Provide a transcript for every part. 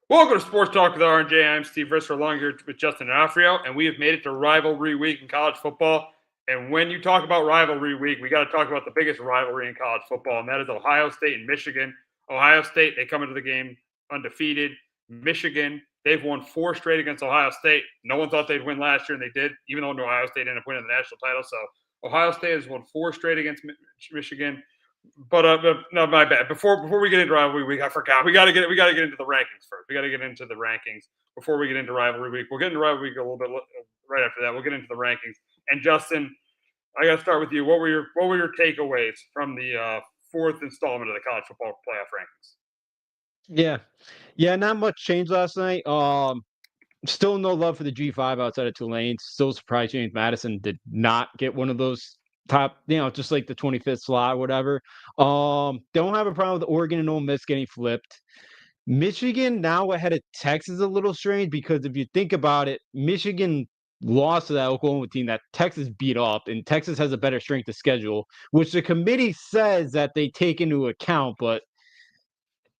Welcome to Sports Talk with R&J. I'm Steve Risser, along here with Justin and Afrio, and we have made it to rivalry week in college football. And when you talk about rivalry week, we got to talk about the biggest rivalry in college football, and that is Ohio State and Michigan. Ohio State, they come into the game undefeated. Michigan, they've won 4 straight against Ohio State. No one thought they'd win last year, and they did, even though Ohio State ended up winning the national title. So Ohio State has won 4 straight against Michigan. But no, my bad. Before we get into rivalry week, I forgot. We got to get into the rankings first. We got to get into the rankings before we get into rivalry week. We'll get into rivalry week a little bit right after that. We'll get into the rankings. And Justin, I got to start with you. What were your takeaways from the 4th installment of the college football playoff rankings? Yeah, not much changed last night. Still no love for the G5 outside of Tulane. Still surprised James Madison did not get one of those top, just like the 25th slot or whatever. Don't have a problem with Oregon and Ole Miss getting flipped. Michigan now ahead of Texas is a little strange because if you think about it, Michigan lost to that Oklahoma team that Texas beat up, and Texas has a better strength of schedule, which the committee says that they take into account, but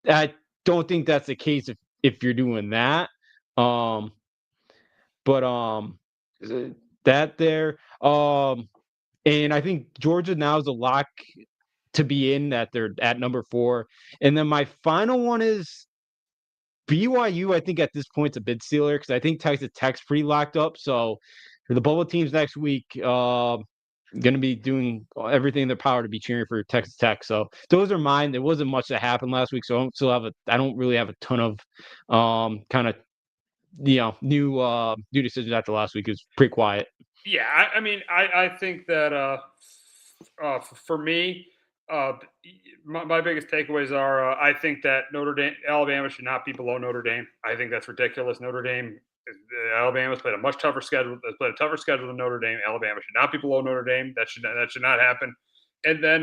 I don't think that's the case if you're doing that. That there. And I think Georgia now is a lock to be in that they're at number 4. And then my final one is BYU. I think at this point it's a bid stealer because I think Texas Tech's pretty locked up. So for the bubble teams next week, going to be doing everything in their power to be cheering for Texas Tech. So those are mine. There wasn't much that happened last week, so I don't really have a ton of kind of new decisions after last week. It was pretty quiet. Yeah, I think that for me, my biggest takeaways are I think that Alabama should not be below Notre Dame. I think that's ridiculous. Alabama's played a much tougher schedule. Has played a tougher schedule than Notre Dame. Alabama should not be below Notre Dame. That should not happen. And then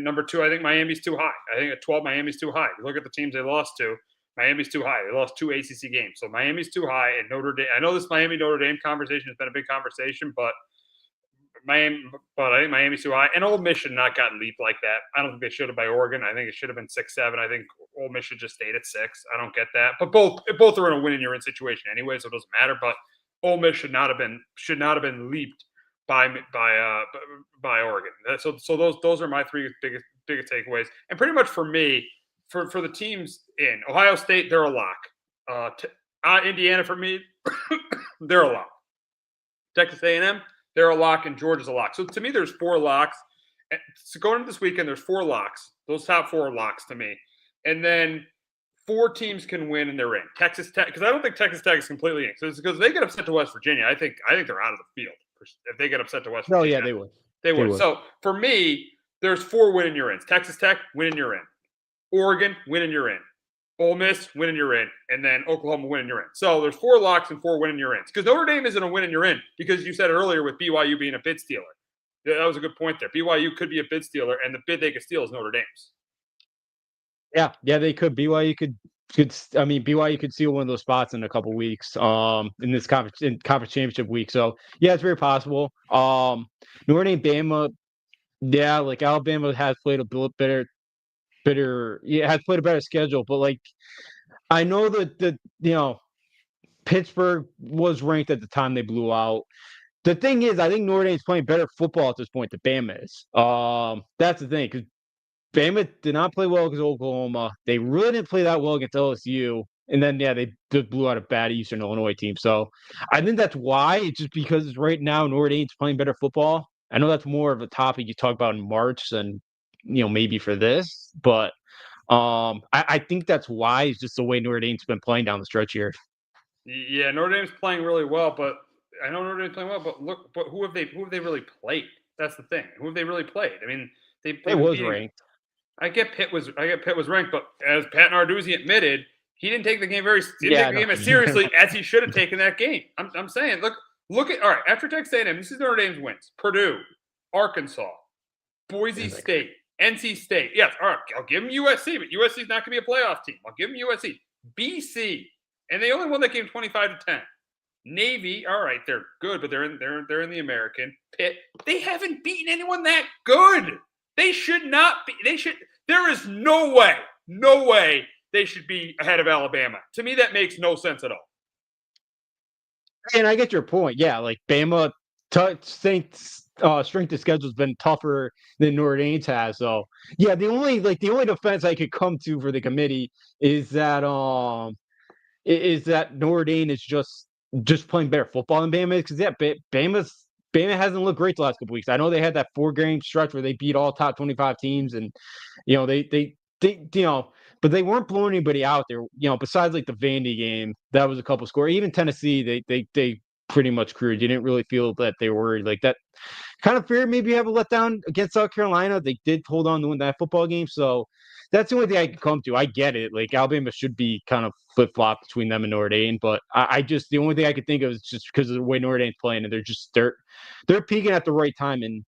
number 2, I think Miami's too high. I think at 12, Miami's too high. You look at the teams they lost to. Miami's too high. They lost 2 ACC games, so Miami's too high. And Notre Dame. I know this Miami-Notre Dame conversation has been a big conversation, but I think Miami's too high. And Ole Miss should not gotten leaped like that. I don't think they should have by Oregon. I think it should have been 6-7. I think Ole Miss should just stayed at 6. I don't get that. But both are in a win and you're in situation anyway, so it doesn't matter. But Ole Miss should not have been leaped by Oregon. So those are my 3 biggest takeaways. And pretty much for me, for the teams in Ohio State, they're a lock. Indiana for me, they're a lock. Texas A&M, they're a lock, and Georgia's a lock. So to me, there's 4 locks. So going into this weekend, there's 4 locks. Those top 4 are locks to me. And then 4 teams can win and they're in. Texas Tech, because I don't think Texas Tech is completely in. So it's because they get upset to West Virginia. I think they're out of the field if they get upset to West Virginia. Oh yeah, they would. They would. So for me, there's 4 win and you're in. Texas Tech, win and you're in. Oregon, win and you're in. Ole Miss, win and you're in. And then Oklahoma, win and you're in. So there's 4 locks and 4 win and you're in. Because Notre Dame isn't a win and you're in because you said earlier with BYU being a bid stealer. That was a good point there. BYU could be a bid stealer, and the bid they could steal is Notre Dame's. Yeah, they could. BYU could steal one of those spots in a couple weeks in this conference championship week. So yeah, it's very possible. Notre Dame, Bama, yeah, like Alabama has played a bit better. Has played a better schedule, but like I know that Pittsburgh was ranked at the time they blew out. The thing is, I think Notre Dame's playing better football at this point than Bama is. That's the thing, because Bama did not play well against Oklahoma. They really didn't play that well against LSU. And then, they just blew out a bad Eastern Illinois team. So I think that's why. It's just because right now Notre Dame's playing better football. I know that's more of a topic you talk about in March than maybe for this, but I think that's why. It's just the way Notre Dame's been playing down the stretch here. Yeah, Notre Dame's playing really well, but I know Notre Dame's playing well, but who have they really played? That's the thing. Who have they really played? I mean, they was ranked. I get Pitt was ranked, but as Pat Narduzzi admitted, he didn't take the game as seriously as he should have taken that game. I'm saying, look at all right. After Texas A&M, this is Notre Dame's wins: Purdue, Arkansas, Boise State, NC State. Yes, all right. I'll give them USC, but USC's not going to be a playoff team. I'll give them USC, BC, and they only won that game 25-10. Navy, all right, they're good, but they're in the American. Pitt, they haven't beaten anyone that good. They should not be. There is no way they should be ahead of Alabama. To me, that makes no sense at all. And I get your point. Yeah, like Bama strength of schedule has been tougher than Notre Dame's has. So yeah, the only defense I could come to for the committee is that Notre Dame is just playing better football than Bama is, because yeah, Bama hasn't looked great the last couple weeks. I know they had that 4-game stretch where they beat all top 25 teams, and they but they weren't blowing anybody out there. Besides like the Vandy game, that was a couple scores. Even Tennessee, they pretty much cruised. You didn't really feel that they were like that. Kind of feared maybe have a letdown against South Carolina. They did hold on to win that football game, so that's the only thing I can come to. I get it. Like Alabama should be kind of flip flop between them and Notre Dame, but I just the only thing I could think of is just because of the way Notre Dame's playing, and they're peaking at the right time. And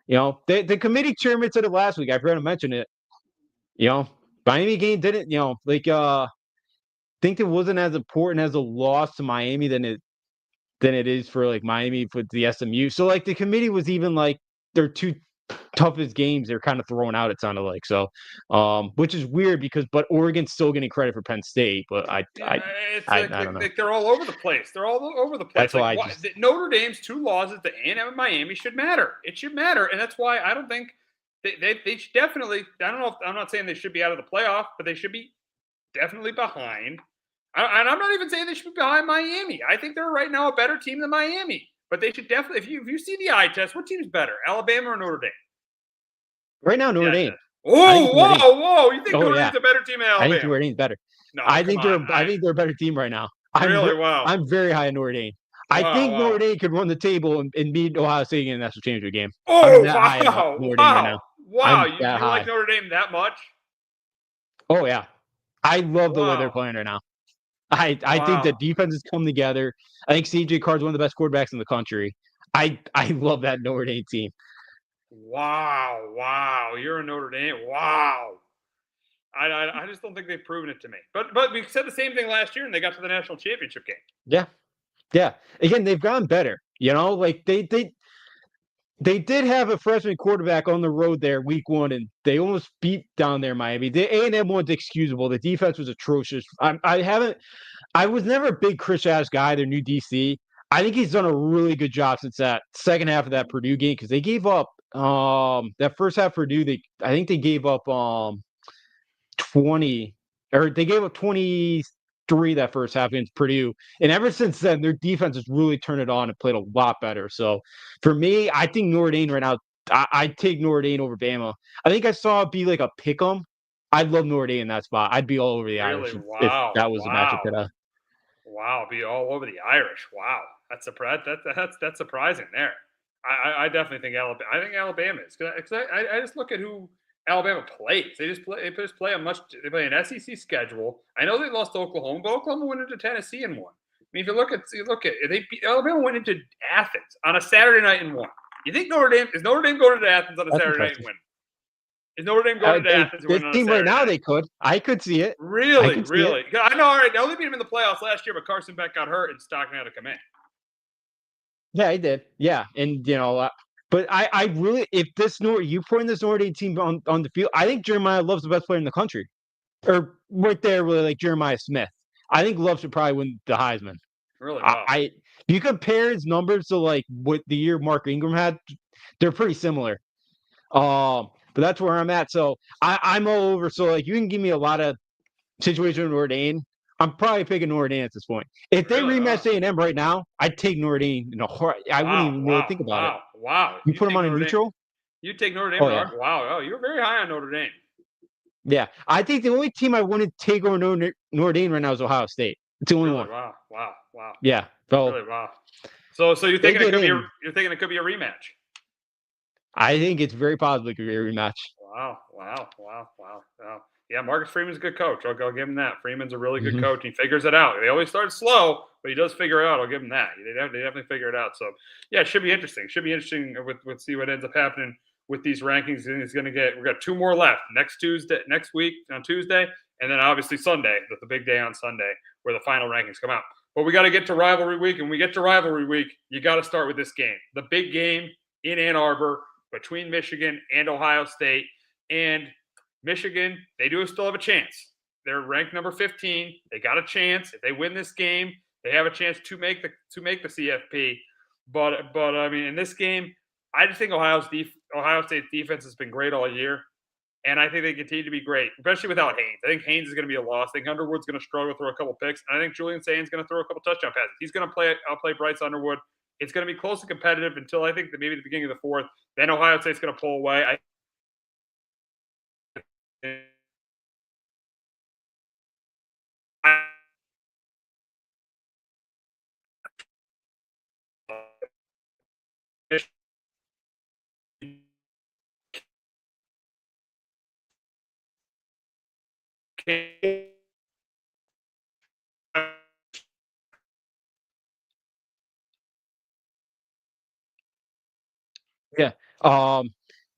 the committee chairman said it last week. I've heard him mention it. Miami game didn't. Think it wasn't as important as a loss to Miami than it is for like Miami for the SMU. So like the committee was even like their two toughest games they're kind of throwing out, it sounded like. So which is weird but Oregon's still getting credit for Penn State, but I don't know. Like they're all over the place. They're all over the place. That's why Notre Dame's 2 losses to A&M and Miami should matter. It should matter, and that's why I don't think they should definitely. I don't know. I'm not saying they should be out of the playoff, but they should be definitely behind. And I'm not even saying they should be behind Miami. I think they're right now a better team than Miami. But they should definitely, if you see the eye test, what team is better, Alabama or Notre Dame? Right now, Notre Dame. Oh, whoa! You think Notre Dame's a better team than Alabama? I think Notre Dame's better. No, I think they're a better team right now. Wow. I'm very high on Notre Dame. I think Notre Dame could run the table and beat Ohio State in the national championship game. Oh, wow! You like Notre Dame that much? Oh yeah, I love the way they're playing right now. I think the defense has come together. I think CJ Card's one of the best quarterbacks in the country. I love that Notre Dame team. Wow! You're a Notre Dame. Wow! I just don't think they've proven it to me. But we said the same thing last year, and they got to the national championship game. Yeah. Again, they've gotten better. Like they did have a freshman quarterback on the road there week 1, and they almost beat down there Miami. The A&M one's excusable. The defense was atrocious. I was never a big Chris Ash guy, their new DC. I think he's done a really good job since that second half of that Purdue game, because they gave up that first half Purdue. I think they gave up 20, or they gave up 23 that first half against Purdue. And ever since then, their defense has really turned it on and played a lot better. So for me, I think Notre Dame right now, I'd take Notre Dame over Bama. I think I saw it be like a pick 'em. I'd love Notre Dame in that spot. I'd be all over the Irish if that was a matchup today. Wow, be all over the Irish. Wow, that's surprising there. I definitely think Alabama. I think Alabama is, because I just look at who Alabama plays. They play they play an SEC schedule. I know they lost to Oklahoma, but Oklahoma went into Tennessee and won. I mean, if you look at Alabama went into Athens on a Saturday night and won. You think Notre Dame going to Athens on a Saturday night and win? Is Notre Dame going to Athens? This team right now, they could. I could see it. Really? I know. All right, now they beat them in the playoffs last year, but Carson Beck got hurt and Stockton had to come in. Yeah, he did. Yeah, and but I really, if you putting this Notre Dame team on the field, I think Jeremiah Love's the best player in the country, or right there, really, like Jeremiah Smith. I think Love should probably win the Heisman. Really? Wow. You compare his numbers to like what the year Mark Ingram had, they're pretty similar. But that's where I'm at. So I'm all over. So like you can give me a lot of situations with Notre Dame. I'm probably picking Notre Dame at this point. If they rematch A&M right now, I'd take Notre Dame. I wouldn't even really think about it. Wow. You put them on a neutral? You take Notre Dame. Yeah. Wow. You're very high on Notre Dame. Yeah. I think the only team I wouldn't take over Notre Dame right now is Ohio State. It's the only one. Wow. Yeah. So, really, wow. So you're thinking it could be a rematch? I think it's very possible it could be a rematch. Wow. Yeah, Marcus Freeman's a good coach. I'll give him that. Freeman's a really good coach. He figures it out. They always start slow, but he does figure it out. I'll give him that. They definitely figure it out. So, yeah, it should be interesting. With see what ends up happening with these rankings. We've got 2 more left next week on Tuesday, and then obviously Sunday, the big day on Sunday where the final rankings come out. But we got to get to rivalry week, and when we get to rivalry week, you got to start with this game, the big game in Ann Arbor between Michigan and Ohio State. And Michigan, they do still have a chance. They're ranked number 15. They got a chance. If they win this game, they have a chance to make the CFP. But I mean, in this game, I just think Ohio State's defense has been great all year. And I think they continue to be great, especially without Haynes. I think Haynes is going to be a loss. I think Underwood's going to struggle to throw a couple picks. And I think Julian Sain's going to throw a couple touchdown passes. He's going to play Bryce Underwood. It's going to be close and competitive until I think maybe the beginning of the fourth. Then Ohio State's going to pull away. Yeah.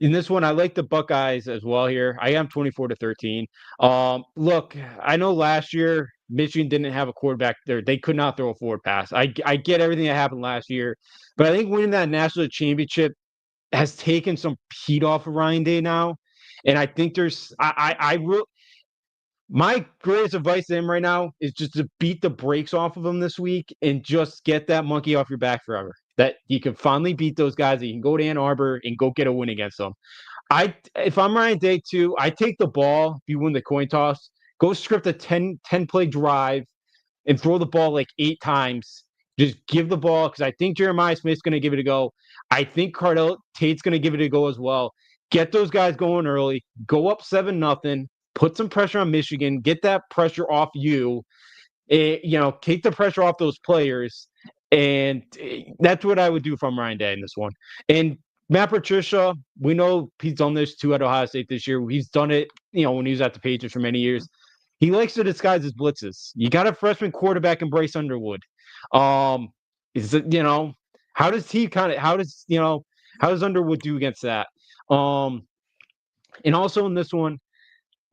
In this one, I like the Buckeyes as well here. I am 24-13. Look, I know last year Michigan didn't have a quarterback there. They could not throw a forward pass. I get everything that happened last year, but I think winning that national championship has taken some heat off of Ryan Day now. And I think my greatest advice to him right now is just to beat the brakes off of him this week and just get that monkey off your back forever. That you can finally beat those guys, that you can go to Ann Arbor and go get a win against them. If I'm Ryan Day too, I take the ball. If you win the coin toss, go script a 10 play drive and throw the ball like 8 times. Just give the ball, because I think Jeremiah Smith's going to give it a go. I think Cardell Tate's going to give it a go as well. Get those guys going early. Go up 7-0. Put some pressure on Michigan. Get that pressure off you. Take the pressure off those players. And that's what I would do from Ryan Day in this one. And Matt Patricia, we know he's done this too at Ohio State this year. He's done it, when he was at the Patriots for many years. He likes to disguise his blitzes. You got a freshman quarterback in Bryce Underwood. How does Underwood do against that? And also in this one,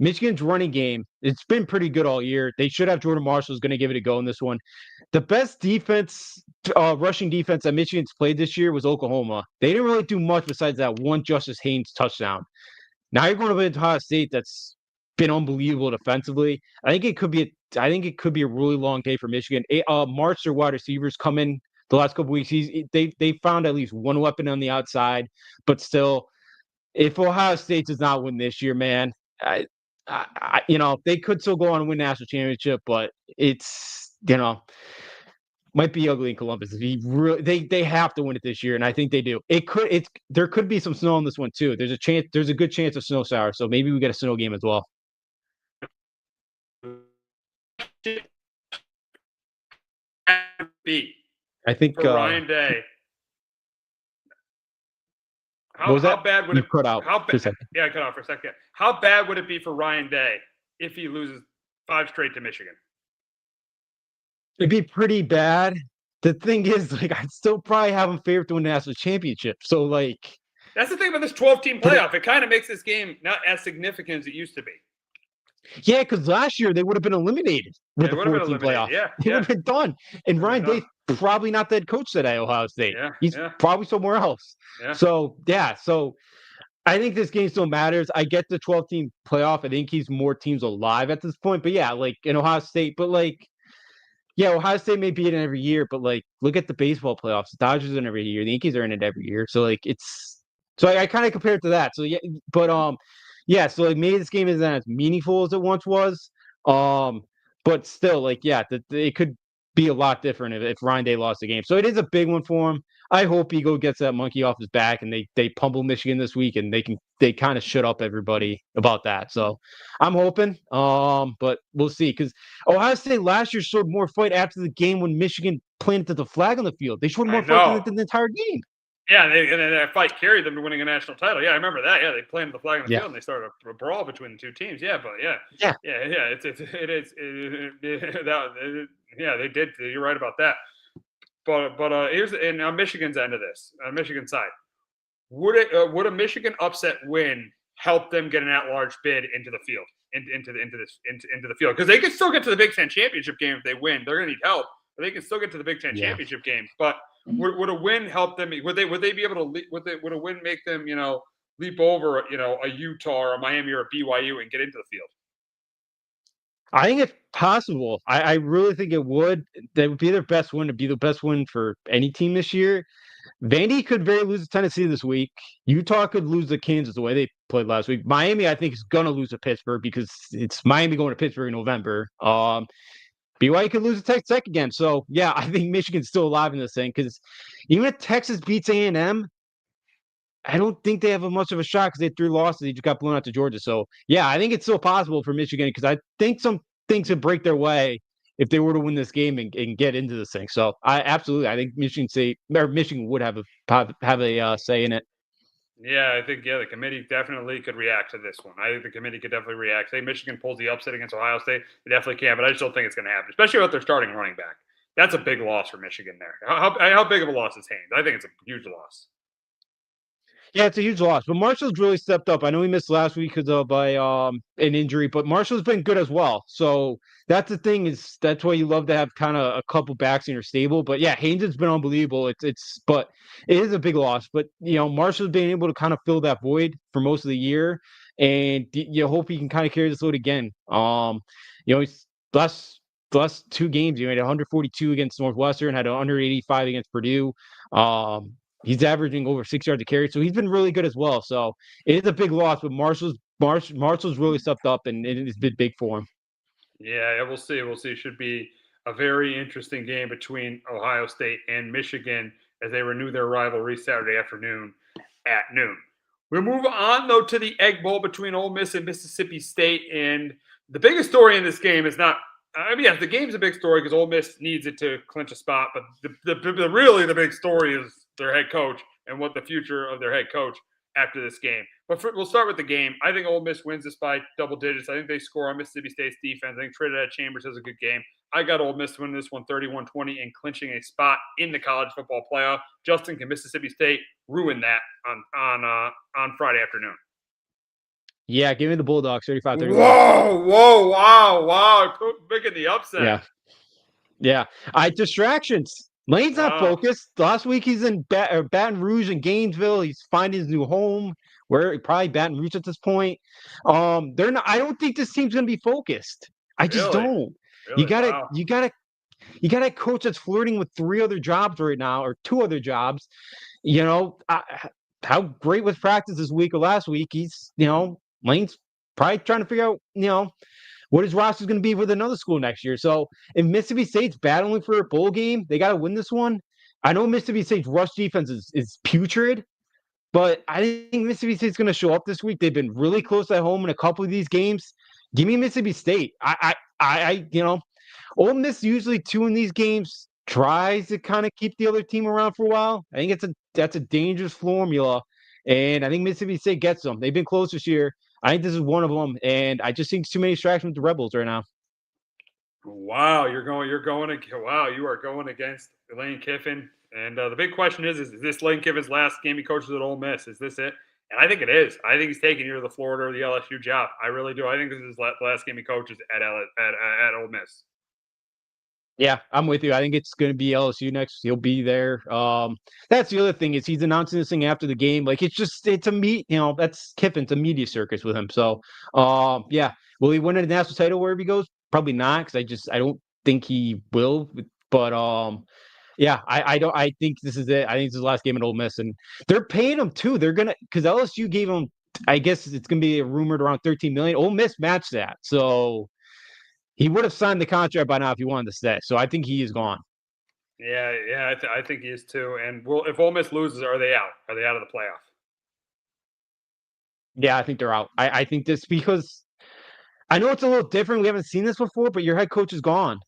Michigan's running game, it's been pretty good all year. They should have Jordan Marshall is going to give it a go in this one. The best defense, rushing defense that Michigan's played this year was Oklahoma. They didn't really do much besides that one Justice Haynes touchdown. Now you're going to Ohio State that's been unbelievable defensively. I think it could be a really long day for Michigan. March, their wide receivers come in the last couple weeks. They found at least one weapon on the outside, but still, if Ohio State does not win this year, man, they could still go on and win national championship, but it's might be ugly in Columbus. They have to win it this year, and I think they do. There could be some snow on this one too. There's a good chance of snow shower, so maybe we get a snow game as well. I think for Ryan Day. How bad would it cut out? Yeah, I cut out for a second. How bad would it be for Ryan Day if he loses 5 straight to Michigan? It'd be pretty bad. The thing is, I'd still probably have him favored to win the national championship. So, that's the thing about this 12-team playoff. It kind of makes this game not as significant as it used to be. Yeah, because last year they would have been eliminated with the 14 playoff. Yeah, they would have been done. And Ryan Day probably not the head coach at Ohio State. Yeah, he's probably somewhere else. Yeah. So I think this game still matters. I get the 12-team playoff. I think he's more teams alive at this point. But yeah, in Ohio State, Ohio State may be in it every year, but look at the baseball playoffs. The Dodgers are in every year. The Yankees are in it every year. So I kind of compare it to that. So yeah, but so maybe this game isn't as meaningful as it once was. But still, it could be a lot different if Ryan Day lost the game. So it is a big one for him. I hope he gets that monkey off his back and they pummel Michigan this week and they kind of shut up everybody about that. So I'm hoping, but we'll see, because Ohio State last year showed more fight after the game when Michigan planted the flag on the field. They showed more fight than the entire game. Yeah, and that fight carried them to winning a national title. Yeah, I remember that. Yeah, they planted the flag on the field and they started a brawl between the two teams. Yeah, but yeah. They did. You're right about that. But here's on Michigan's end of this, on Michigan's side, would a Michigan upset win help them get an at-large bid into the field, into the field? Because they can still get to the Big Ten championship game if they win. They're going to need help, but they can still get to the Big Ten championship game. But would a win help them? Would they be able to? Would a win make them leap over a Utah or a Miami or a BYU and get into the field? I think it's possible. I really think it would. That would be their best win. To be the best win for any team this year. Vandy could very lose to Tennessee this week. Utah could lose to Kansas the way they played last week. Miami, I think, is gonna lose to Pittsburgh because it's Miami going to Pittsburgh in November. BYU could lose to Texas Tech again. So yeah, I think Michigan's still alive in this thing because even if Texas beats A&M, I don't think they have a much of a shot because they had 3 losses. They just got blown out to Georgia. So yeah, I think it's still possible for Michigan because I think some things could break their way if they were to win this game and get into this thing. So I absolutely, I think Michigan would have a say in it. Yeah, I think the committee definitely could react to this one. I think the committee could definitely react. Say Michigan pulls the upset against Ohio State, they definitely can, but I just don't think it's going to happen, especially with their starting running back. That's a big loss for Michigan there. How big of a loss is Haynes? I think it's a huge loss. Yeah, it's a huge loss. But Marshall's really stepped up. I know he missed last week because of an injury, but Marshall's been good as well. So that's the thing is that's why you love to have kind of a couple backs in your stable. But yeah, Haynes has been unbelievable. It's but it is a big loss. But Marshall's been able to kind of fill that void for most of the year, and you hope he can kind of carry this load again. He's last 2 games, he made 142 against Northwestern, had 185 against Purdue. He's averaging over 6 yards a carry, so he's been really good as well. So it is a big loss, but Marshall's really stepped up, and it's been big for him. Yeah, we'll see. We'll see. It should be a very interesting game between Ohio State and Michigan as they renew their rivalry Saturday afternoon at noon. We move on though to the Egg Bowl between Ole Miss and Mississippi State, and the biggest story in this game is not. I mean, yes, the game's a big story because Ole Miss needs it to clinch a spot, but really the big story is their head coach and what the future of their head coach after this game. But we'll start with the game. I think Ole Miss wins this by double digits. I think they score on Mississippi State's defense. I think Trinidad Chambers has a good game. I got Ole Miss to win this one 31-20 and clinching a spot in the college football playoff. Justin, can Mississippi State ruin that on Friday afternoon? Yeah, give me the Bulldogs 35-31. Wow. Making the upset. Yeah. Yeah. Distractions. Lane's not focused. Last week he's in Baton Rouge and Gainesville. He's finding his new home. Where probably Baton Rouge at this point. They're not. I don't think this team's gonna be focused. I just don't. Really? You gotta a coach that's flirting with 3 other jobs right now or 2 other jobs. How great was practice this week or last week? He's Lane's probably trying to figure out what his roster is going to be with another school next year. So if Mississippi State's battling for a bowl game, they got to win this one. I know Mississippi State's rush defense is putrid, but I think Mississippi State's going to show up this week. They've been really close at home in a couple of these games. Give me Mississippi State. Ole Miss usually 2 in these games tries to kind of keep the other team around for a while. I think that's a dangerous formula, and I think Mississippi State gets them. They've been close this year. I think this is one of them, and I just think too many distractions with the Rebels right now. Wow, you are going against Lane Kiffin. And the big question is this Lane Kiffin's last game he coaches at Ole Miss? Is this it? And I think it is. I think he's taking either the Florida or the LSU job. I really do. I think this is his last game he coaches at Ole Miss. Yeah, I'm with you. I think it's going to be LSU next. He'll be there. That's the other thing is he's announcing this thing after the game. Like it's a meet. That's Kiffin's a media circus with him. So, yeah. Will he win a national title wherever he goes? Probably not, because I don't think he will. But yeah, I think this is it. I think it's his last game at Ole Miss, and they're paying him too. They're gonna because LSU gave him. I guess it's gonna be rumored around $13 million. Ole Miss matched that, so. He would have signed the contract by now if he wanted to stay. So I think he is gone. Yeah, I think he is too. And if Ole Miss loses, are they out? Are they out of the playoff? Yeah, I think they're out. I think this because I know it's a little different. We haven't seen this before, but your head coach is gone.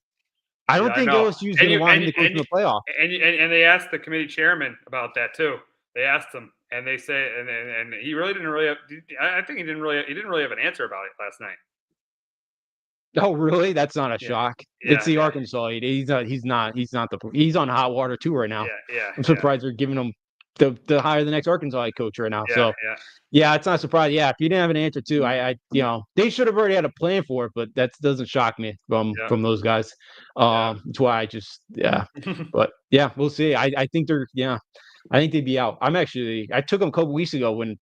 I don't think LSU is going to want him to coach in the playoff. And they asked the committee chairman about that too. They asked him, and they say, and he really didn't really. I think he didn't really have an answer about it last night. Oh, really? That's not a shock. It's the Arkansas. He's on hot water too right now. Yeah. I'm surprised they're giving him the hire the next Arkansas head coach right now. Yeah, it's not surprising. Yeah, if you didn't have an answer too, they should have already had a plan for it, but that doesn't shock me from those guys. That's why but yeah, we'll see. I think I think they'd be out. I took them a couple weeks ago when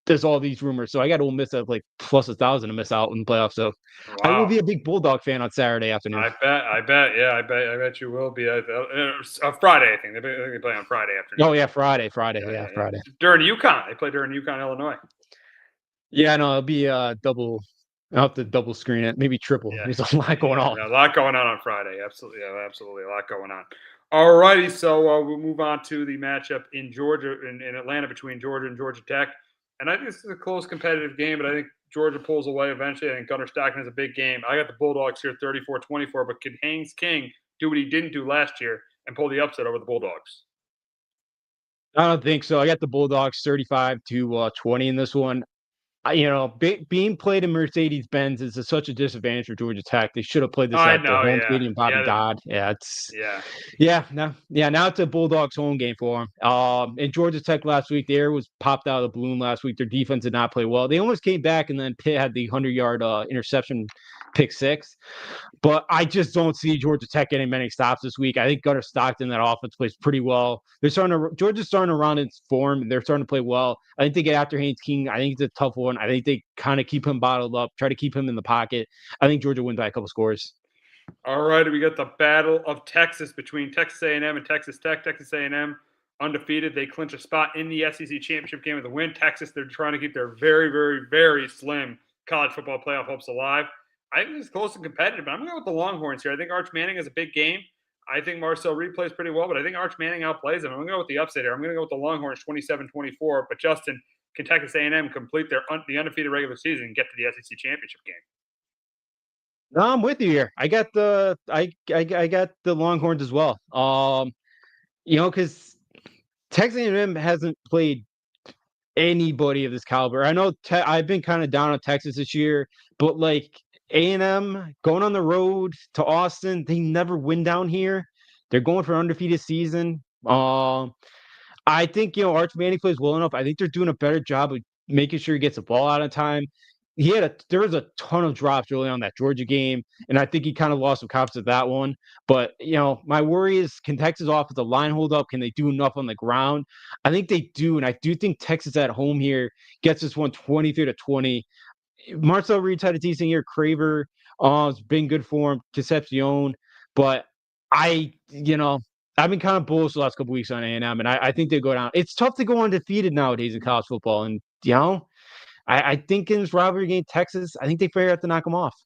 there's all these rumors. So I got Ole Miss at like plus 1,000 to miss out in the playoffs. So I will Wow. be a big Bulldog fan on Saturday afternoon. I bet. Yeah, I bet you will be. Friday, I think they play on Friday afternoon. Oh yeah, Friday. Yeah, Yeah. Friday. During UConn, they play during UConn, Illinois. Yeah, no, it'll be double. I'll have to double screen it, maybe triple. Yeah, There's a lot going on. yeah, a lot going on Friday. Absolutely, yeah, absolutely, a lot going on. All righty, so we'll move on to the matchup in Georgia, in Atlanta, between Georgia and Georgia Tech. And I think this is a close, competitive game, but I think Georgia pulls away eventually. I think Gunnar Stockton has a big game. I got the Bulldogs here 34-24, but can Haynes King do what he didn't do last year and pull the upset over the Bulldogs? I don't think so. I got the Bulldogs 35 to 20 in this one. Being played in Mercedes-Benz is such a disadvantage for Georgia Tech. They should have played this I at their know, home yeah, stadium, Bobby yeah, Dodd. yeah. Now it's a Bulldogs home game for them. And Georgia Tech last week, the air was popped out of the balloon last week. Their defense did not play well. They almost came back, and then Pitt had the 100-yard interception, pick six. But I just don't see Georgia Tech getting many stops this week. I think Gunnar Stockton, that offense, plays pretty well. Georgia's starting to run its form. They're starting to play well. I think they get after Haynes King. I think it's a tough one. I think they kind of keep him bottled up, try to keep him in the pocket. I think Georgia wins by a couple scores. All right, we got the Battle of Texas between Texas A&M and Texas Tech. Texas A&M undefeated. They clinch a spot in the SEC championship game with a win. Texas, they're trying to keep their very, very, very slim college football playoff hopes alive. I think it's close and competitive, but I'm going to go with the Longhorns here. I think Arch Manning is a big game. I think Marcel Reed plays pretty well, but I think Arch Manning outplays him. I'm going to go with the upset here. I'm going to go with the Longhorns 27-24. But Justin, can Texas A&M complete the undefeated regular season and get to the SEC championship game? No, I'm with you here. I got the Longhorns as well. Because Texas A&M hasn't played anybody of this caliber. I know I've been kind of down on Texas this year, but like A&M going on the road to Austin, they never win down here. They're going for an undefeated season. I think Arch Manning plays well enough. I think they're doing a better job of making sure he gets the ball out of time. There was a ton of drops early on that Georgia game, and I think he kind of lost some confidence with that one. But my worry is, can Texas offensive line hold up? Can they do enough on the ground? I think they do, and I do think Texas at home here gets this one 23-20. Marcel Reed's had a decent year. Craver has been good for him. Concepcion, but I've been kind of bullish the last couple weeks on A&M, and I think they go down. It's tough to go undefeated nowadays in college football, and I think in this rivalry game, Texas, I think they figure out to knock them off.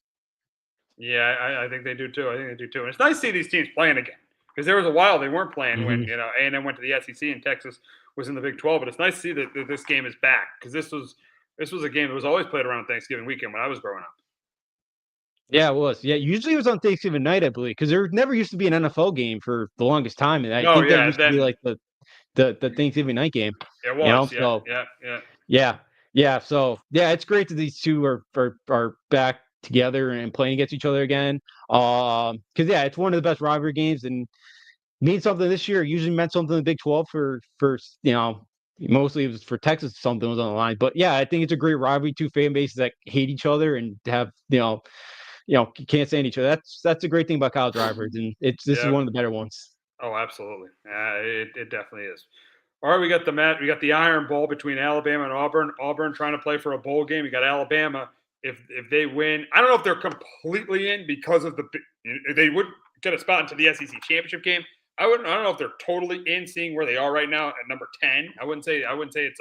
Yeah, I think they do too. And it's nice to see these teams playing again, because there was a while they weren't playing when A&M went to the SEC and Texas was in the Big 12. But it's nice to see that this game is back, because this was a game that was always played around Thanksgiving weekend when I was growing up. Yeah, it was. Yeah, usually it was on Thanksgiving night, I believe, because there never used to be an NFL game for the longest time, and I think that used to be like the Thanksgiving night game. It was. Yeah. So it's great that these two are back together and playing against each other again. Because it's one of the best rivalry games and means something this year. It usually meant something in the Big 12 for mostly it was for Texas. Something was on the line, but I think it's a great rivalry. Two fan bases that hate each other and have can't stand each other. That's a great thing about college rivalries, and this is one of the better ones. Oh, absolutely. It definitely is. All right, we got the Iron Bowl between Alabama and Auburn. Auburn trying to play for a bowl game. We got Alabama. If they win, I don't know if they're completely in because of they would get a spot into the SEC championship game. I don't know if they're totally in, seeing where they are right now at number 10. I wouldn't say it's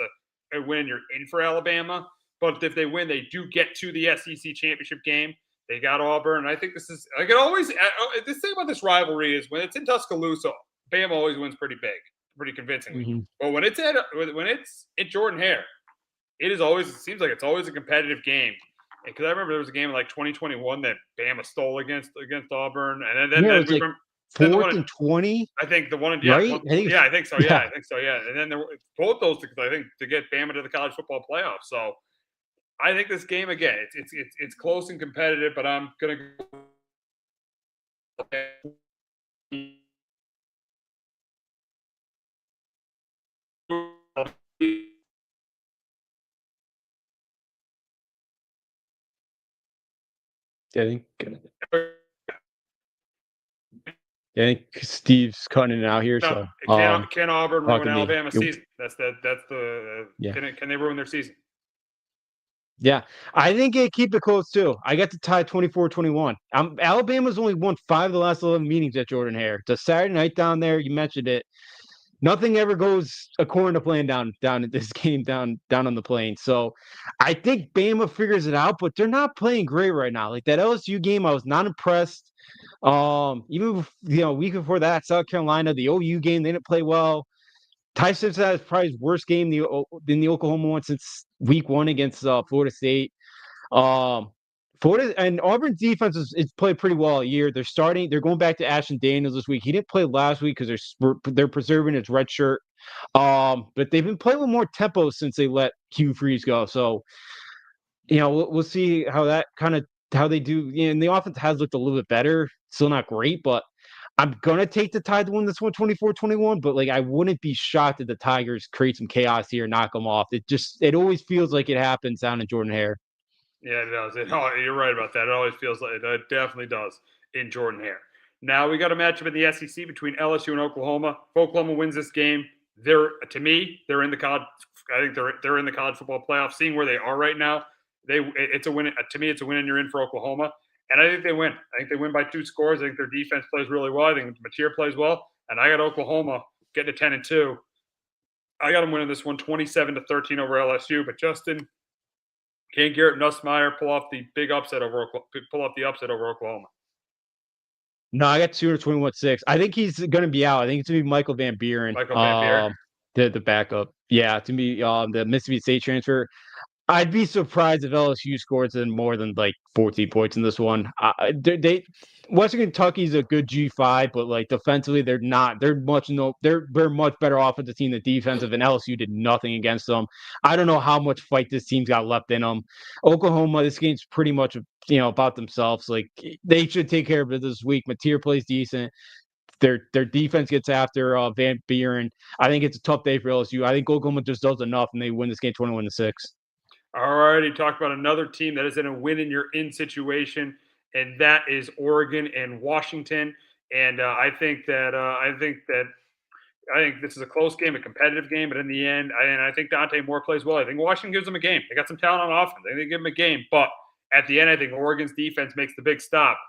a win. You're in for Alabama, but if they win, they do get to the SEC championship game. They got Auburn. I think this is like it always. The thing about this rivalry is when it's in Tuscaloosa, Bama always wins pretty big, pretty convincingly. Mm-hmm. But when it's at Jordan Hare, it seems like it's always a competitive game. Because I remember there was a game in like 2021 that Bama stole against Auburn, and then it was like 4th and 20. I think the one, right? I think so. Yeah, I think so. Yeah, and then both those things, I think, to get Bama to the college football playoff. So I think this game again, it's close and competitive, but I'm gonna go. I think Steve's cutting it out here. No, so can Auburn ruin Alabama's season? That's the. Can they ruin their season? Yeah, I think they keep it close too. I got to tie 24-21. Alabama's only won 5 of the last 11 meetings at Jordan Hare. It's a Saturday night down there. You mentioned it. Nothing ever goes according to plan down at this game down on the plane. So I think Bama figures it out, but they're not playing great right now. Like that LSU game, I was not impressed. Even week before that, South Carolina, the OU game, they didn't play well. Ty Simpson had probably his worst game in the Oklahoma one since week one against Florida State. Um, Florida and Auburn's defense is played pretty well all year. They're going back to Ashton Daniels this week. He didn't play last week because they're preserving his red shirt. But they've been playing with more tempo since they let Hugh Freeze go. So we'll see how they do. And the offense has looked a little bit better. Still not great, but I'm gonna take the Tide to win this one 24-21, but like I wouldn't be shocked if the Tigers create some chaos here, knock them off. It always feels like it happens down in Jordan Hare. Yeah, it does. You're right about that. It always feels like it definitely does in Jordan Hare. Now we got a matchup in the SEC between LSU and Oklahoma. If Oklahoma wins this game, they're in the college. I think they're in the college football playoff. Seeing where they are right now, it's a win. To me, it's a win, and you're in for Oklahoma. And I think they win. I think they win by 2 scores. I think their defense plays really well. I think Mateer plays well, and I got Oklahoma getting to 10-2. I got them winning this one 27-13 over LSU. But Justin, can Garrett Nussmeier pull off the upset over Oklahoma? No, I got 221-6. I think he's going to be out. I think it's going to be Michael Van Buren, Michael Van Buren. the backup. Yeah, it's going to be the Mississippi State transfer. I'd be surprised if LSU scores in more than like 14 points in this one. Western Kentucky's a good G5, but like defensively, they're not. They're much better offensive team than defensive, and LSU did nothing against them. I don't know how much fight this team's got left in them. Oklahoma, this game's pretty much about themselves. Like they should take care of it this week. Mateer plays decent. Their defense gets after Van Buren. I think it's a tough day for LSU. I think Oklahoma just does enough, and they win this game 21-6. All righty, talk about another team that is in a win and you're in situation, and that is Oregon and Washington. And I think this is a close game, a competitive game, but in the end, I think Dante Moore plays well. I think Washington gives them a game. They got some talent on offense. I think they give them a game, but at the end, I think Oregon's defense makes the big stop.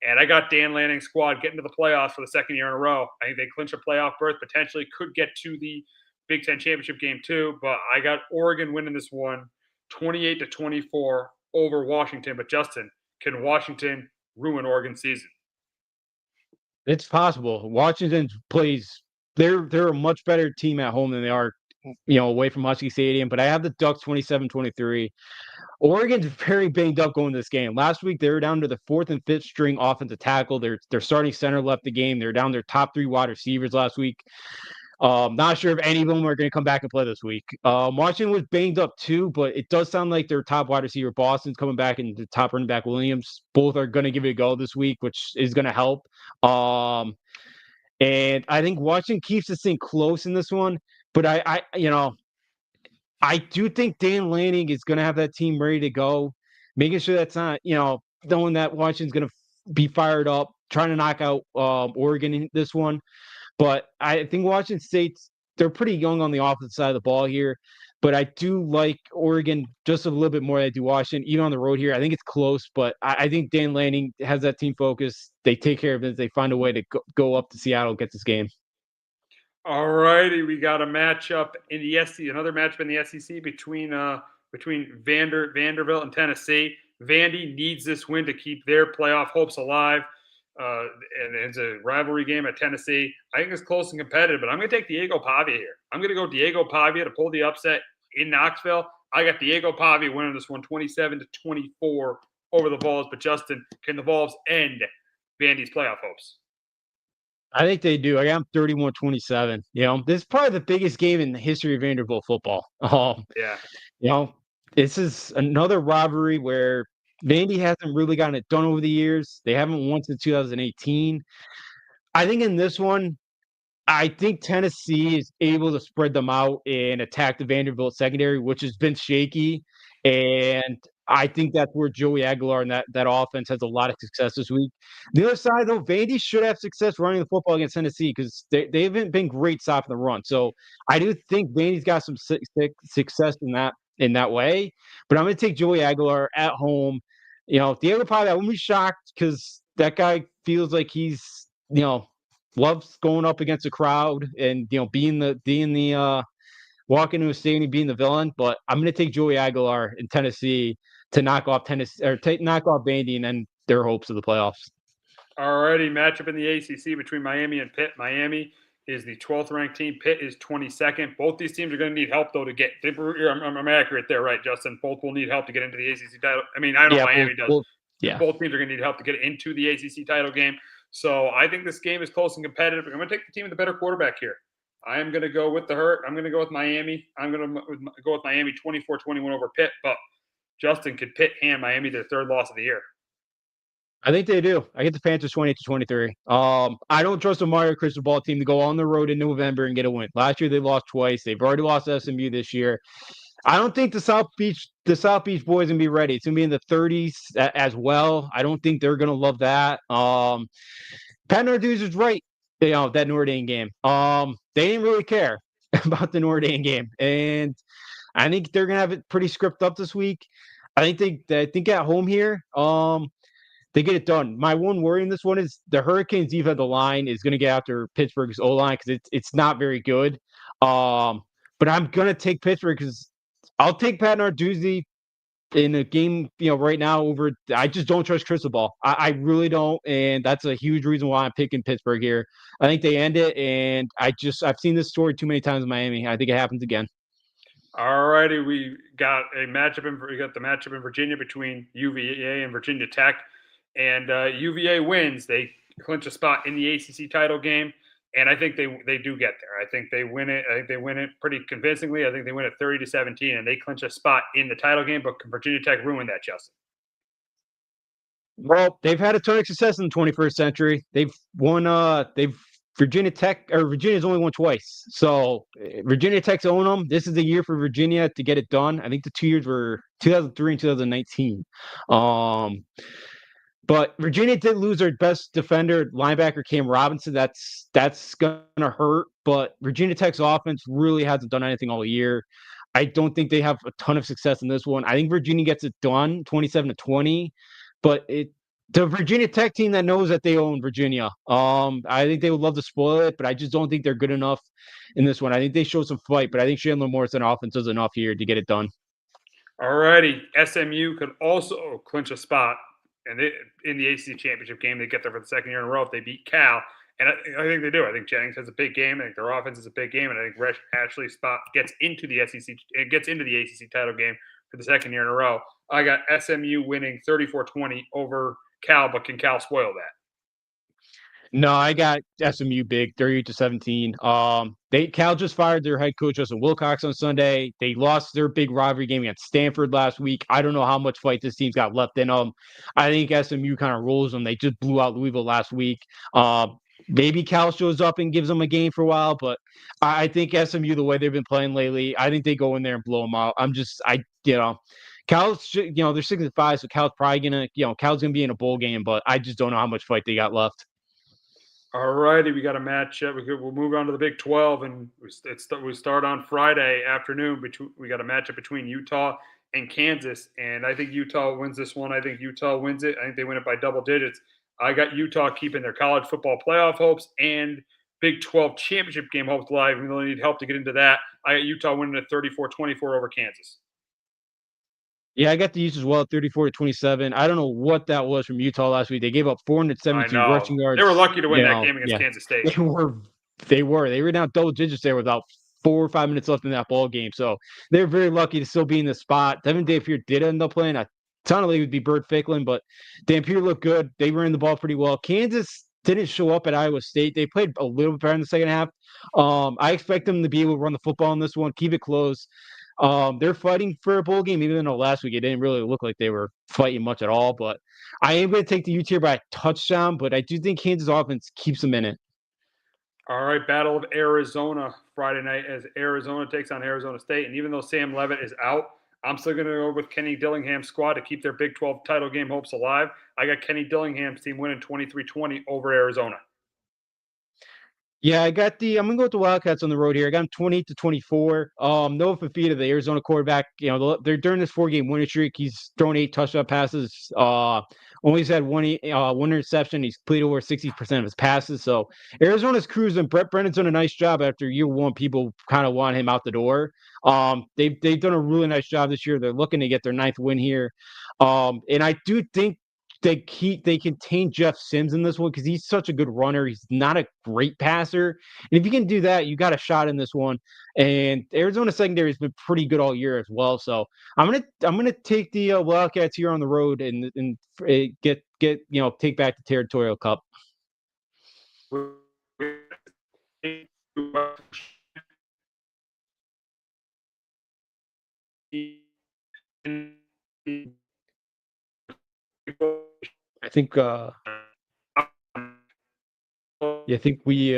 And I got Dan Lanning's squad getting to the playoffs for the second year in a row. I think they clinch a playoff berth, potentially could get to the Big Ten championship game too. But I got Oregon winning this one 28-24 over Washington. But Justin, can Washington ruin Oregon's season? It's possible. Washington plays. They're a much better team at home than they are, away from Husky Stadium. But I have the Ducks 27-23. Oregon's very banged up going this game. Last week they were down to the 4th and 5th string offensive tackle. Their starting center left the game. They're down their top 3 wide receivers last week. Not sure if any of them are going to come back and play this week. Washington was banged up too, but it does sound like their top wide receiver Boston's coming back and the top running back Williams. Both are going to give it a go this week, which is going to help. And I think Washington keeps this thing close in this one, but I do think Dan Lanning is going to have that team ready to go, making sure that's not, knowing that Washington's going to be fired up, trying to knock out Oregon in this one. But I think Washington State's, they're pretty young on the offensive side of the ball here. But I do like Oregon just a little bit more than I do Washington, even on the road here. I think it's close, but I think Dan Lanning has that team focus. They take care of it. They find a way to go up to Seattle and get this game. All righty, we got a matchup in the SEC, another matchup in the SEC between Vanderbilt and Tennessee. Vandy needs this win to keep their playoff hopes alive. And it's a rivalry game at Tennessee. I think it's close and competitive, but I'm going to take Diego Pavia here. I'm going to go Diego Pavia to pull the upset in Knoxville. I got Diego Pavia winning this one 27-24 over the Vols. But Justin, can the Vols end Vandy's playoff hopes? I think they do. I got them 31-27. This is probably the biggest game in the history of Vanderbilt football. Yeah. This is another rivalry where Vandy hasn't really gotten it done over the years. They haven't won since 2018. I think in this one, I think Tennessee is able to spread them out and attack the Vanderbilt secondary, which has been shaky. And I think that's where Joey Aguilar and that offense has a lot of success this week. The other side, though, Vandy should have success running the football against Tennessee because they haven't been great stopping the run. So I do think Vandy's got some success in that in that way. But I'm going to take Joey Aguilar at home. Diego Pavia, I wouldn't be shocked because that guy feels like he's, loves going up against a crowd and being the walking into a stadium being the villain. But I'm going to take Joey Aguilar in Tennessee to knock off Tennessee or knock off Vandy and then their hopes of the playoffs. Alrighty, matchup in the ACC between Miami and Pitt. Miami is the 12th ranked team. Pitt is 22nd. Both these teams are going to need help, though, to get. I'm accurate there, right, Justin? Both will need help to get into the ACC title. I mean, I know Miami does. Yeah. Both teams are going to need help to get into the ACC title game. So I think this game is close and competitive. I'm going to take the team with the better quarterback here. I am going to go with the hurt. I'm going to go with Miami. I'm going to go with Miami 24-21 over Pitt. But Justin, could Pitt hand Miami their third loss of the year? I think they do. I get the Panthers 28-23. I don't trust the Mario Cristobal team to go on the road in November and get a win. Last year they lost twice. They've already lost to SMU this year. I don't think the South Beach boys gonna be ready. It's gonna be in the 30s as well. I don't think they're gonna love that. Pat Narduzzi is right. That Notre Dame game. They didn't really care about the Notre Dame game, and I think they're gonna have it pretty scripted up this week. I think at home here, they get it done. My one worry in this one is the Hurricanes' defensive line is going to get after Pittsburgh's O-line because it's not very good. But I'm going to take Pittsburgh because I'll take Pat Narduzzi in a game, right now over. I just don't trust Cristobal. I really don't, and that's a huge reason why I'm picking Pittsburgh here. I think they end it, and I've seen this story too many times in Miami. I think it happens again. All righty, we got the matchup in Virginia between UVA and Virginia Tech. And UVA wins. They clinch a spot in the ACC title game, and I think they do get there. I think they win it. I think they win it pretty convincingly. I think they win it 30-17, and they clinch a spot in the title game. But Virginia Tech ruined that, Justin. Well, they've had a ton of success in the 21st century. They've won. Virginia's only won twice. So Virginia Tech's own them. This is the year for Virginia to get it done. I think the 2 years were 2003 and 2019. But Virginia did lose their best defender, linebacker Cam Robinson. That's gonna hurt. But Virginia Tech's offense really hasn't done anything all year. I don't think they have a ton of success in this one. I think Virginia gets it done, 27-20. But the Virginia Tech team that knows that they own Virginia. I think they would love to spoil it, but I just don't think they're good enough in this one. I think they show some fight, but I think Chandler Morrison offense does enough here to get it done. All righty, SMU could also clinch a spot. And in the ACC championship game, they get there for the second year in a row if they beat Cal. And I think they do. I think Jennings has a big game. I think their offense is a big game. And I think Ashley Spot gets into the SEC. It gets into the ACC title game for the second year in a row. I got SMU winning 34-20 over Cal, but can Cal spoil that? No, I got SMU big, 38-17. Cal just fired their head coach Justin Wilcox on Sunday. They lost their big rivalry game against Stanford last week. I don't know how much fight this team's got left in them. I think SMU kind of rolls them. They just blew out Louisville last week. Maybe Cal shows up and gives them a game for a while, but I think SMU, the way they've been playing lately, I think they go in there and blow them out. Cal's, they're 6-5, so Cal's probably Cal's gonna be in a bowl game, but I just don't know how much fight they got left. All righty, we got a matchup. We'll move on to the Big 12, and we start on Friday afternoon. We got a matchup between Utah and Kansas, and I think Utah wins this one. I think Utah wins it. I think they win it by double digits. I got Utah keeping their college football playoff hopes and Big 12 championship game hopes alive. We really need help to get into that. I got Utah winning at 34-24 over Kansas. Yeah, I got the Utes as well, 34-27. I don't know what that was from Utah last week. They gave up 472 rushing yards. They were lucky to win that game against Kansas State. They were down double digits there with about 4 or 5 minutes left in that ball game. So they're very lucky to still be in the spot. Devin Dampier did end up playing. I sounded like it would be Burt Ficklin, but Dampier looked good. They ran the ball pretty well. Kansas didn't show up at Iowa State. They played a little bit better in the second half. I expect them to be able to run the football in this one, keep it close. They're fighting for a bowl game, even though last week it didn't really look like they were fighting much at all. But I am going to take the Utes here by a touchdown, but I do think Kansas offense keeps them in it. All right, Battle of Arizona Friday night as Arizona takes on Arizona State. And even though Sam Leavitt is out, I'm still going to go with Kenny Dillingham's squad to keep their Big 12 title game hopes alive. I got Kenny Dillingham's team winning 23-20 over Arizona. Yeah, I'm gonna go with the Wildcats on the road here. I got them 28-24. Noah Fafita, the Arizona quarterback, they're during this 4-game winning streak. He's thrown 8 touchdown passes. Only's had one interception. He's completed over 60% of his passes. So Arizona's cruising. Brett Brennan's done a nice job after year one. People kind of want him out the door. They've done a really nice job this year. They're looking to get their 9th win here. And I do think they contain Jeff Sims in this one because he's such a good runner. He's not a great passer, and if you can do that, you got a shot in this one. And Arizona secondary has been pretty good all year as well. So I'm gonna take the Wildcats here on the road and get take back the territorial cup. I think yeah, I think we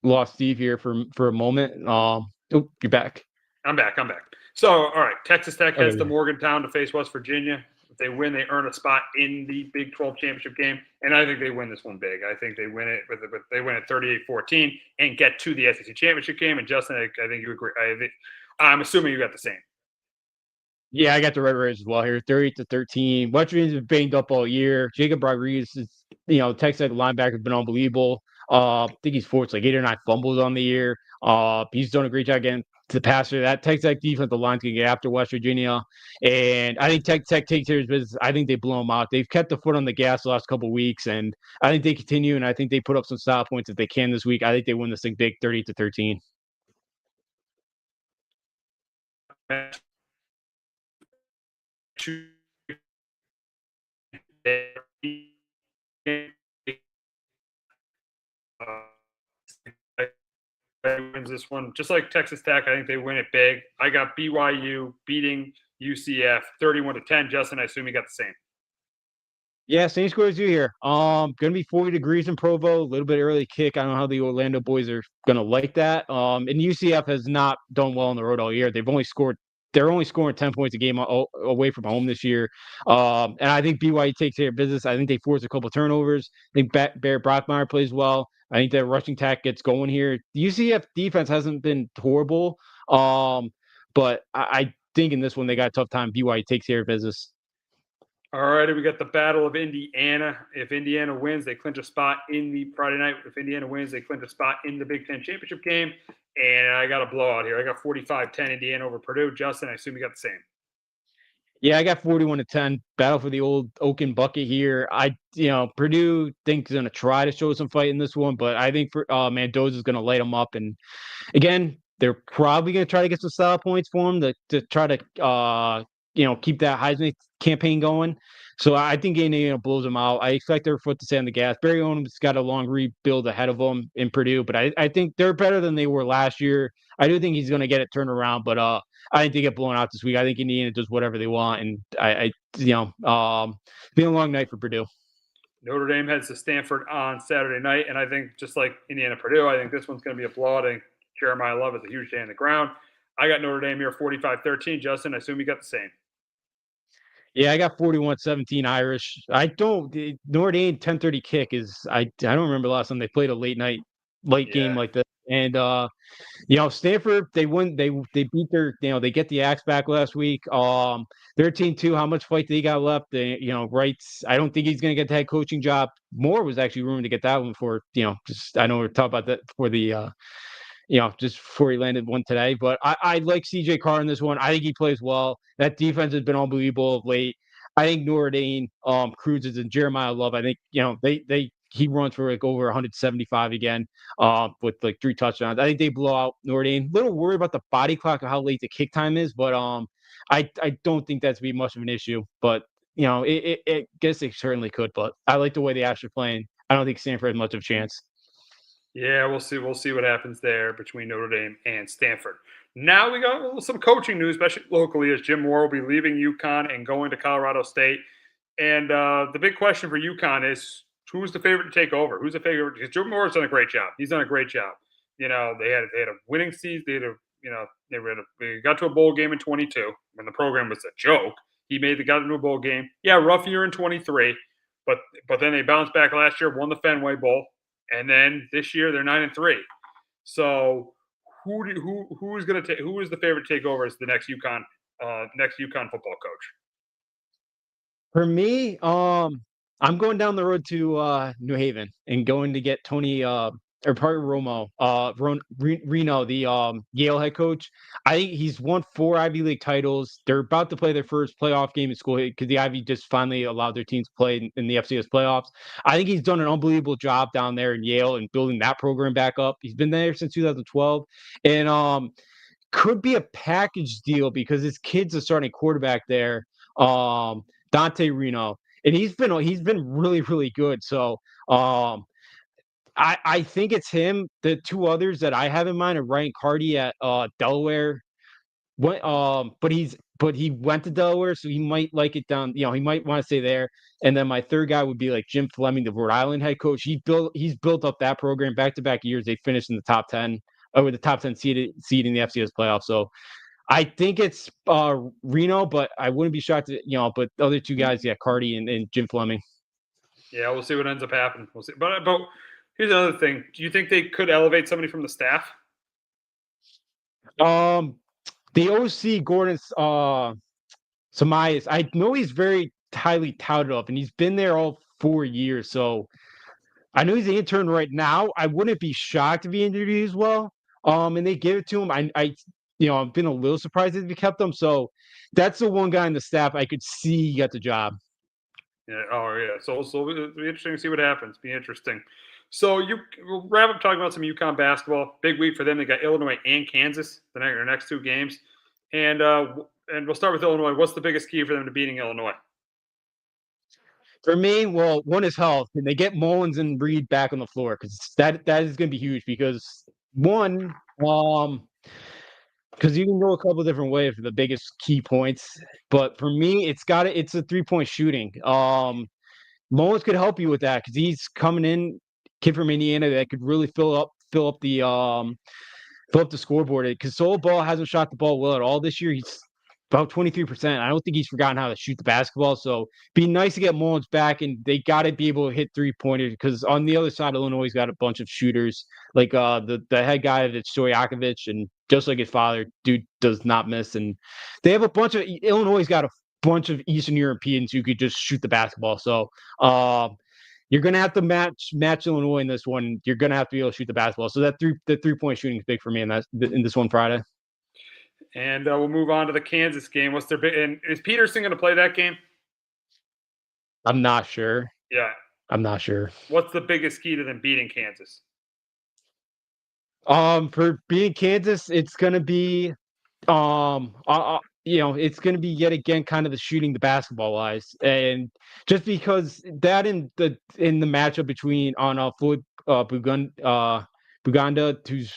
lost Steve here for a moment. Oh, you're back. I'm back. So, all right, Texas Tech heads Okay. to Morgantown to face West Virginia. If they win, they earn a spot in the Big 12 championship game, and I think they win this one big. I think they win it, but they win it 38-14 and get to the SEC championship game. And Justin, I think you agree. I'm assuming you got the same. Yeah, I got the Red Raiders as well here, 38-13. West Virginia's been banged up all year. Jacob Rodriguez is, Texas Tech linebacker has been unbelievable. I think he's forced like 8 or 9 fumbles on the year. He's done a great job getting to the passer. That Texas Tech defensive line's gonna get after West Virginia, and I think Texas Tech takes care of business. I think they blow them out. They've kept the foot on the gas the last couple of weeks, and I think they continue. And I think they put up some style points if they can this week. I think they win this thing big, 30-13. Wins this one just like Texas Tech. I think they win it big. I got BYU beating UCF 31-10. Justin, I assume you got the same. Yeah, same score as you here. Gonna be 40 degrees in Provo, a little bit early kick. I don't know how the Orlando boys are gonna like that. And UCF has not done well on the road all year. They're only scoring 10 points a game away from home this year. And I think BYU takes care of business. I think they force a couple turnovers. I think Barrett Brockmeyer plays well. I think that rushing attack gets going here. The UCF defense hasn't been horrible. But I think in this one they got a tough time. BYU takes care of business. All right, we got the Battle of Indiana. If Indiana wins, they clinch a spot in the Friday night. If Indiana wins, they clinch a spot in the Big Ten championship game. And I got a blowout here. I got 45-10 Indiana over Purdue. Justin, I assume you got the same. Yeah, I got 41-10. Battle for the old Oaken bucket here. Purdue thinks going to try to show some fight in this one, but I think Mendoza's going to light them up. And again, they're probably going to try to get some style points for him to try to keep that Heisman campaign going. So I think Indiana blows them out. I expect their foot to stay on the gas. Barry Odom's got a long rebuild ahead of them in Purdue, but I think they're better than they were last year. I do think he's going to get it turned around, but I think they get blown out this week. I think Indiana does whatever they want, and been a long night for Purdue. Notre Dame heads to Stanford on Saturday night, and I think just like Indiana Purdue, I think this one's going to be a blowout. I think Jeremiah Love is a huge day on the ground. I got Notre Dame here 45-13. Justin, I assume you got the same. Yeah, I got 41-17 Irish. Notre Dame 10:30 kick is I don't remember the last time they played a late game like this. And Stanford, they win, they beat they get the axe back last week. 13-2, how much fight they got left? Wrights, I don't think he's gonna get the head coaching job. Moore was actually rumored to get that one for, I know we're talking about that for the just before he landed one today. But I like CJ Carr in this one. I think he plays well. That defense has been unbelievable of late. I think Notre Dame cruises, and Jeremiah Love, I think, he runs for like over 175 again with like 3 touchdowns. I think they blow out Notre Dame. Little worried about the body clock of how late the kick time is, but I don't think that's be much of an issue. But it guess they certainly could. But I like the way the Ash are playing. I don't think Stanford has much of a chance. Yeah, we'll see. We'll see what happens there between Notre Dame and Stanford. Now we got some coaching news, especially locally, as Jim Moore will be leaving UConn and going to Colorado State. And the big question for UConn is who's the favorite to take over? Who's the favorite? Because Jim Moore's done a great job. He's done a great job. They had a winning season. They got to a bowl game in 22 when the program was a joke. Got into a bowl game. Yeah, rough year in 23, but then they bounced back last year, won the Fenway Bowl. and then this year they're 9-3. So who is the favorite to take over as the next UConn football coach? For me, I'm going down the road to New Haven and going to get Tony or Parker Romo, Reno, the Yale head coach. I think he's won 4 Ivy League titles. They're about to play their first playoff game in school because the Ivy just finally allowed their teams to play in the FCS playoffs. I think he's done an unbelievable job down there in Yale and building that program back up. He's been there since 2012, and could be a package deal because his kid's a starting quarterback there. Dante Reno, and he's been really really good. So I think it's him. The two others that I have in mind are Ryan Carty at Delaware. But he went to Delaware, so he might like it down. He might want to stay there. And then my third guy would be like Jim Fleming, the Rhode Island head coach. He's built up that program back to back years. They finished in the top 10, with the top 10 seed in the FCS playoffs. So I think it's Reno, but I wouldn't be shocked. But the other two guys, yeah, Carty and Jim Fleming. Yeah, we'll see what ends up happening. We'll see. But here's another thing. Do you think they could elevate somebody from the staff? The OC Gordon Samias, I know he's very highly touted up, and he's been there all 4 years. So I know he's an intern right now. I wouldn't be shocked if he interviews well. And they give it to him. I've been a little surprised if he kept him. So that's the one guy on the staff I could see get the job. Yeah. Oh, yeah. So it'll be interesting to see what happens. Be interesting. So we'll wrap up talking about some UConn basketball. Big week for them. They got Illinois and Kansas their next 2 games, and we'll start with Illinois. What's the biggest key for them to beating Illinois? For me, well, one is health, and they get Mullins and Reed back on the floor because that is going to be huge. Because one, because you can go a couple of different ways for the biggest key points, but for me, it's a 3-point shooting. Mullins could help you with that because he's coming in, kid from Indiana that could really fill up the scoreboard. Because Solo Ball hasn't shot the ball well at all this year. He's about 23%. I don't think he's forgotten how to shoot the basketball. So be nice to get Mullins back, and they got to be able to hit 3-pointers because on the other side, Illinois got a bunch of shooters like the head guy of it's Stojakovic, and just like his father, dude does not miss. And they have a bunch of Illinois got a bunch of Eastern Europeans who could just shoot the basketball. So you're gonna have to match Illinois in this one. You're gonna have to be able to shoot the basketball. So the 3-point shooting is big for me in this one Friday. And we'll move on to the Kansas game. What's their big? And is Peterson going to play that game? I'm not sure. Yeah, I'm not sure. What's the biggest key to them beating Kansas? For beating Kansas, it's gonna be, it's gonna be yet again kind of the shooting the basketball wise, and just because that in the matchup between Buganda, who's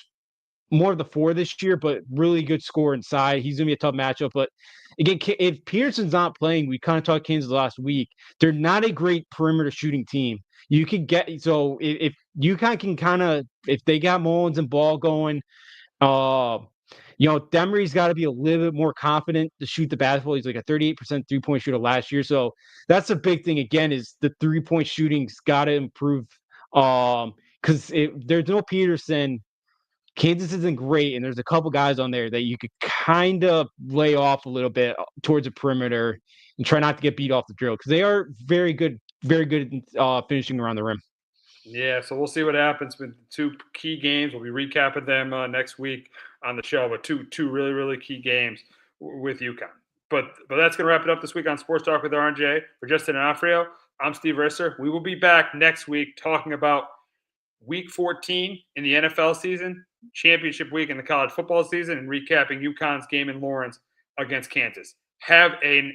more of the 4 this year, but really good score inside. He's gonna be a tough matchup. But again, if Peterson's not playing, we kind of talked Kansas last week. They're not a great perimeter shooting team. You could get so if UConn can kind of if they got Mullins and Ball going, Demery's got to be a little bit more confident to shoot the basketball. He's like a 38% 3-point shooter last year, so that's a big thing. Again, is the 3-point shooting's got to improve. Because there's no Peterson. Kansas isn't great, and there's a couple guys on there that you could kind of lay off a little bit towards the perimeter and try not to get beat off the drill because they are very good finishing around the rim. Yeah, so we'll see what happens with 2 key games. We'll be recapping them next week on the show, but two really, really key games with UConn. But that's going to wrap it up this week on Sports Talk with RJ. For Justin and Afrio, I'm Steve Risser. We will be back next week talking about Week 14 in the NFL season, championship week in the college football season, and recapping UConn's game in Lawrence against Kansas. Have a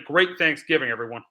great Thanksgiving, everyone.